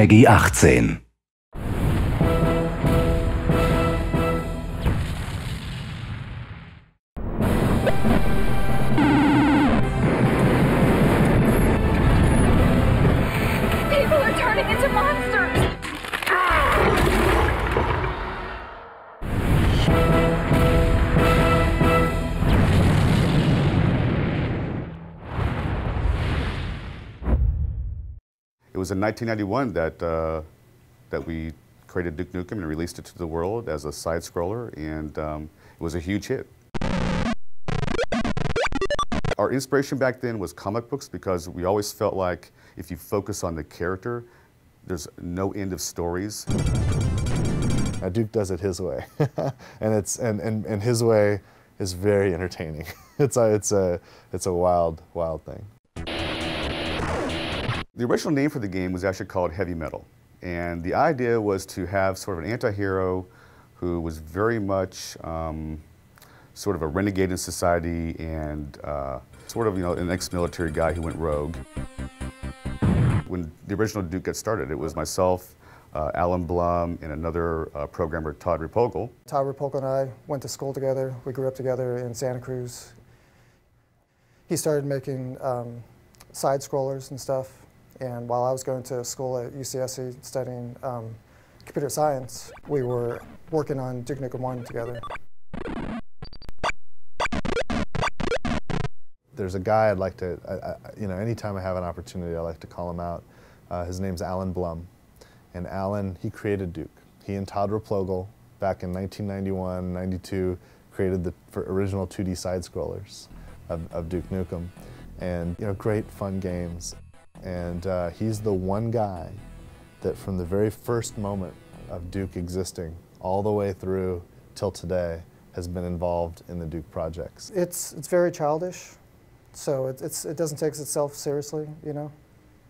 Peggy 18. People are turning into monsters! It was in 1991 that we created Duke Nukem and released it to the world as a side-scroller, and it was a huge hit. Our inspiration back then was comic books because we always felt like if you focus on the character, there's no end of stories. Duke does it his way, and his way is very entertaining. It's a wild thing. The original name for the game was actually called Heavy Metal, and the idea was to have sort of an anti-hero who was very much sort of a renegade in society and sort of, an ex-military guy who went rogue. When the original Duke got started, it was myself, Alan Blum, and another programmer, Todd Repogel. Todd Repogel and I went to school together. We grew up together in Santa Cruz. He started making side-scrollers and stuff. And while I was going to school at UCSC studying computer science, we were working on Duke Nukem 1 together. There's a guy I'd like to, anytime I have an opportunity, I like to call him out. His name's Alan Blum. And Alan, he created Duke. He and Todd Repogel, back in 1991, 92, created the original 2D side-scrollers of Duke Nukem. And, great fun games. And he's the one guy that from the very first moment of Duke existing all the way through till today has been involved in the Duke projects. It's very childish, so it doesn't take itself seriously,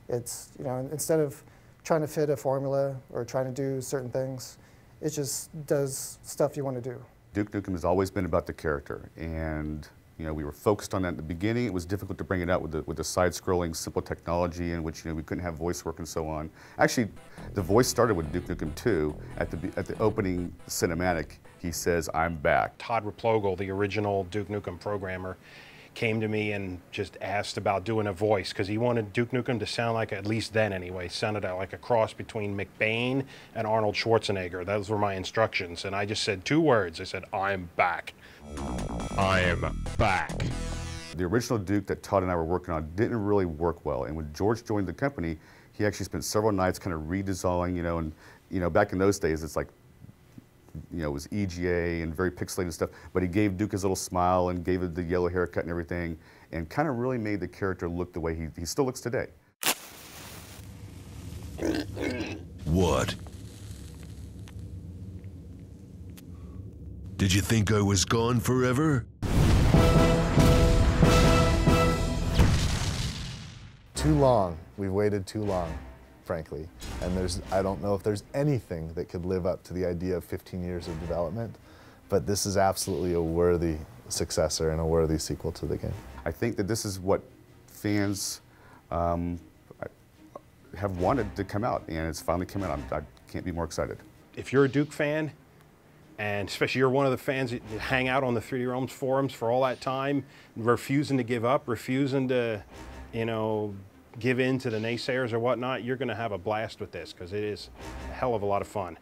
It's, instead of trying to fit a formula or trying to do certain things, it just does stuff you want to do. Duke Nukem has always been about the character, and we were focused on that in the beginning. It was difficult to bring it out with the side-scrolling, simple technology in which we couldn't have voice work and so on. Actually, the voice started with Duke Nukem 2. At the opening cinematic, he says, "I'm back." Todd Repogel, the original Duke Nukem programmer, came to me and just asked about doing a voice because he wanted Duke Nukem to sound like, at least then anyway, sounded like a cross between McBain and Arnold Schwarzenegger. Those were my instructions, and I just said 2 words. I said, "I'm back." I am back. The original Duke that Todd and I were working on didn't really work well, and when George joined the company, he actually spent several nights kind of redesigning, and back in those days, it's like, it was EGA and very pixelated stuff, but he gave Duke his little smile and gave it the yellow haircut and everything, and kind of really made the character look the way he still looks today. What? Did you think I was gone forever? Too long. We've waited too long, frankly. And I don't know if there's anything that could live up to the idea of 15 years of development, but this is absolutely a worthy successor and a worthy sequel to the game. I think that this is what fans have wanted to come out, and it's finally come out. I can't be more excited. If you're a Duke fan, and especially you're one of the fans that hang out on the 3D Realms forums for all that time, refusing to give up, refusing to, give in to the naysayers or whatnot, you're going to have a blast with this because it is a hell of a lot of fun.